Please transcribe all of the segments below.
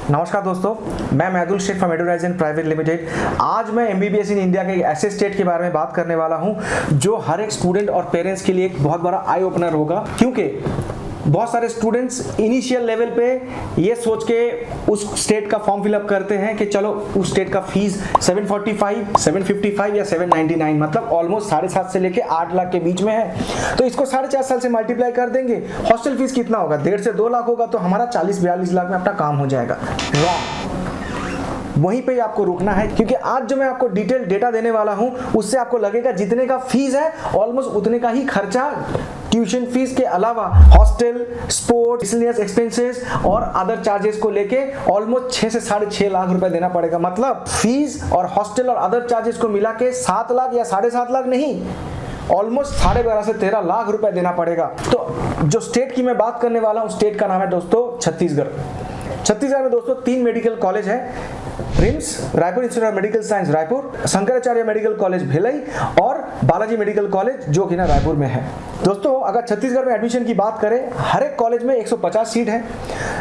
नमस्कार दोस्तों, मैं Maidul Sheikh from Eduraizen private limited. आज मैं एमबीबीएस इन इंडिया के एक ऐसे स्टेट के बारे में बात करने वाला हूं जो हर एक स्टूडेंट और पेरेंट्स के लिए एक बहुत बड़ा आई ओपनर होगा, क्योंकि बहुत सारे स्टूडेंट्स इनिशियल लेवल पे ये सोच के उस स्टेट का फॉर्म फिलअप करते हैं कि चलो उस स्टेट का फीस 745, 755 या 799 मतलब ऑलमोस्ट 7.5 से लेके 8 लाख के बीच में है। तो इसको 4.5 साल से मल्टीप्लाई कर देंगे, हॉस्टल फीस कितना होगा, 1.5 से 2 लाख होगा, तो हमारा 40-42 लाख में अपना काम हो जाएगा। रॉन्ग, वहीं पे आपको रुकना है, क्योंकि आज जो मैं आपको डिटेल डेटा देने वाला हूं उससे आपको लगेगा जितने का फीस है ऑलमोस्ट उतने का ही खर्चा ट्यूशन फीस के अलावा हॉस्टल, स्पोर्ट, मिसलेनियस एक्सपेंसेस और अदर चार्जेस को लेके ऑलमोस्ट 6 से 6.5 लाख रुपए देना पड़ेगा। मतलब फीस और हॉस्टल और अदर चार्जेस को मिला के 7 लाख या 7.5 लाख नहीं, ऑलमोस्ट 12.5 से 13 लाख रुपए देना पड़ेगा। तो जो स्टेट की मैं बात करने वाला हूं, स्टेट का नाम है दोस्तों छत्तीसगढ़। छत्तीसगढ़ में दोस्तों 3 मेडिकल कॉलेज है, RIMS, Raipur institute of medical science Raipur, Shankaracharya medical college Bhilai और बालाजी मेडिकल कॉलेज जो कि ना रायपुर में है। दोस्तों अगर छत्तीसगढ़ में एडमिशन की बात करें, हर एक कॉलेज में 150 सीट है,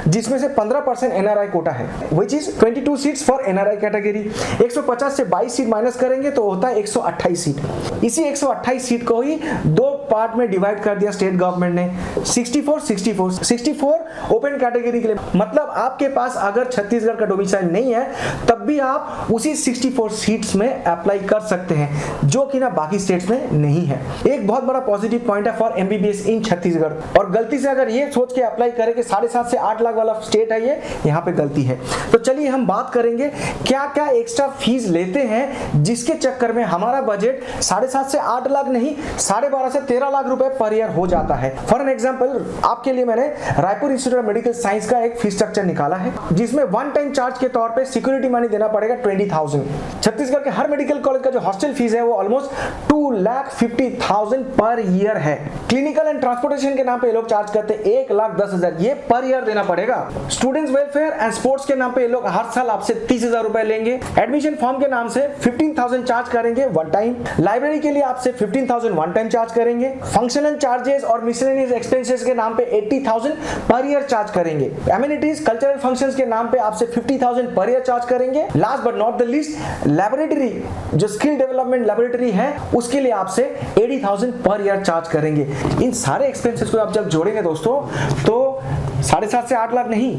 जिसमें से 15% एनआरआई कोटा है, which is 22 seats for NRI category. 150 से 22 सीट माइनस करेंगे तो होता है 128 सीट। इसी 128 सीट को ही 2 पार्ट में डिवाइड कर दिया स्टेट गवर्नमेंट ने, 64 ओपन कैटेगरी के लिए। मतलब आपके पास अगर छत्तीसगढ़ का डोमिसाइल नहीं है तब भी आप उसी 64 सीट्स में अप्लाई कर सकते हैं, जो कि ना बाकी स्टेट्स में नहीं है। एक बहुत बड़ा पॉजिटिव पॉइंट है फॉर एमबीबीएस इन छत्तीसगढ़। और गलती से अगर ये सोच के अप्लाई करें कि 7.5 से 8 लाख वाला स्टेट है ये, यहाँ पे गलती है। तो चलिए हम बात करेंगे क्या क्या एक्स्ट्रा फीस लेते हैं जिसके चक्कर में हमारा बजट 7.5 से 8 लाख नहीं 12.5 से 13 लाख रुपए पर ईयर हो जाता है। फॉर एन एग्जाम्पल आपके लिए मैंने Raipur institute of medical science का एक फीस स्ट्रक्चर निकाला है, जिसमें वन टाइम चार्ज के तौर पर सिक्योरिटी मनी देना पड़ेगा 20,000। छत्तीसगढ़ के हर मेडिकल कॉलेज का जो हॉस्टल फीस है वो ऑलमोस्ट 2,50,000 पर ईयर है। क्लिनिकल एंड ट्रांसपोर्टेशन के नाम पे ये लोग चार्ज करते हैं 1,10,000, ये पर ईयर देना पड़ेगा। स्टूडेंट्स वेलफेयर एंड स्पोर्ट्स के नाम पे ये लोग हर साल आपसे 30,000 रुपए लेंगे। एडमिशन फॉर्म के नाम से 15,000 चार्ज करेंगे वन टाइम। लाइब्रेरी के लिए आपसे 15,000 वन टाइम चार्ज करेंगे। फंक्शनल चार्जेस और मिसलेनियस एक्सपेंसेस के नाम पे 80,000 पर ईयर चार्ज करेंगे। एमिनिटीज, कल्चरल फंक्शंस के नाम पे आपसे 50,000 पर ईयर चार्ज करेंगे। Last but not the least, laboratory जो स्किल डेवलपमेंट लैबोरेटरी है उसके लिए आपसे 80,000 पर ईयर चार्ज करेंगे। इन सारे एक्सपेंसेस को आप जब जोड़ेंगे दोस्तों तो 7.5 से 8 लाख नहीं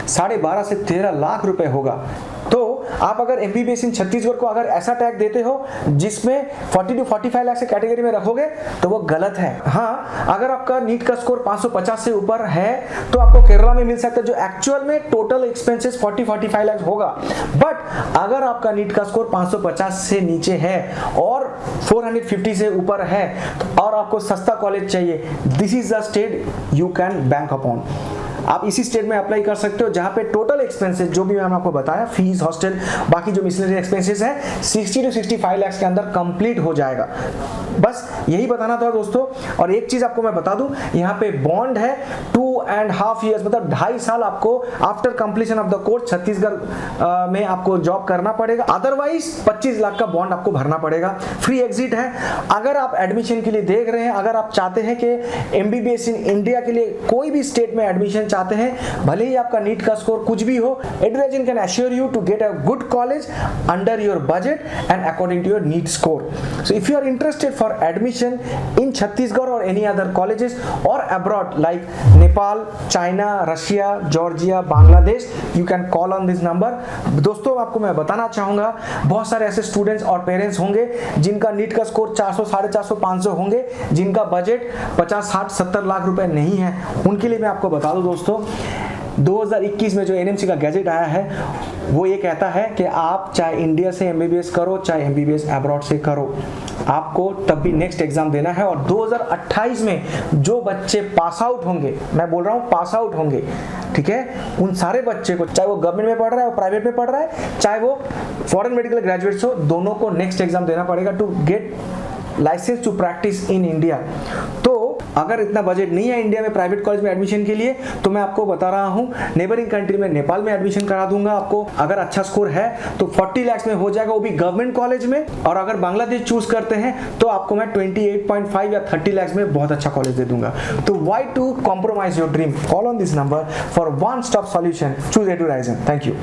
12.5 से 13 लाख रुपए होगा। तो आप अगर एमबीबीएस इन छत्तीसगढ़ को अगर ऐसा टैग देते हो जिसमें 40 to 45 लाख से कैटेगरी में रखोगे तो वो गलत है। हाँ, अगर आपका नीट का स्कोर 550 से ऊपर है तो आपको केरला में मिल सकता है, जो एक्चुअल में टोटल एक्सपेंसेस 40-45 लाख होगा। बट अगर आपका नीट का स्कोर 550 से नीचे है और 450 से ऊपर है और आपको सस्ता कॉलेज चाहिए, this is the state you can bank upon. आप इसी स्टेट में अप्लाई कर सकते हो जहां पे टोटल एक्सपेंसेस जो भी मैंने आपको बताया, फीस, हॉस्टल, बाकी जो मिसलेनियस एक्सपेंसेस हैं 60 to 65 लाख के अंदर कंप्लीट हो जाएगा। बस यही बताना था दोस्तों। और एक चीज आपको मैं बता दूं, यहाँ पे बॉन्ड है 2.5 years, मतलब 2.5 साल आपको after completion of the course Chhattisgarh में आपको जॉब करना पड़ेगा। अदरवाइज 25 लाख का बॉन्ड आपको भरना पड़ेगा। फ्री एग्जिट है। अगर आप एडमिशन के लिए देख रहे हैं, अगर आप चाहते हैं कि एमबीबीएस इन इंडिया के लिए कोई भी स्टेट में एडमिशन चाहते हैं, भले ही आपका नीट का स्कोर कुछ भी हो, Eduraizen can assure you to get a good college under your budget and according to your NEET score. So if you are interested for admission in Chhattisgarh और एनी अदर कॉलेजेस और abroad like Nepal, China, Russia, Georgia, Bangladesh, you can call on this number. दोस्तों आपको मैं बताना चाहूंगा, बहुत सारे ऐसे स्टूडेंट्स और पेरेंट्स होंगे जिनका नीट का स्कोर 400, 450, 500 होंगे, जिनका बजट 50, 60, 70 लाख रुपए नहीं है। उनके लिए मैं आपको बता दूं दोस्तों, 2021 में जो एनएमसी का गैजेट आया है वो ये कहता है कि आप चाहे इंडिया से एमबीबीएस करो चाहे एमबीबीएस अब्रॉड से करो, आपको तब भी नेक्स्ट एग्जाम देना है। और 2028 में जो बच्चे पास आउट होंगे, मैं बोल रहा हूँ पास आउट होंगे, ठीक है, उन सारे बच्चे को, चाहे वो गवर्नमेंट में पढ़ रहा है वो प्राइवेट में पढ़ रहा है, चाहे वो फॉरेन मेडिकल ग्रेजुएट्स हो, दोनों को नेक्स्ट एग्जाम देना पड़ेगा to get licence to practise in India. तो अगर इतना बजट नहीं है इंडिया में प्राइवेट कॉलेज में एडमिशन के लिए, तो मैं आपको बता रहा हूँ नेबरिंग कंट्री में नेपाल में एडमिशन करा दूंगा आपको। अगर अच्छा स्कोर है तो 40 लाख में हो जाएगा, वो भी गवर्नमेंट कॉलेज में। और अगर बांग्लादेश चूज करते हैं तो आपको मैं 28.5 या 30 लाख में बहुत अच्छा कॉलेज दे दूंगा। तो why to compromise your dream? Call on this number for one stop solution. Choose Eduraizen. Thank you.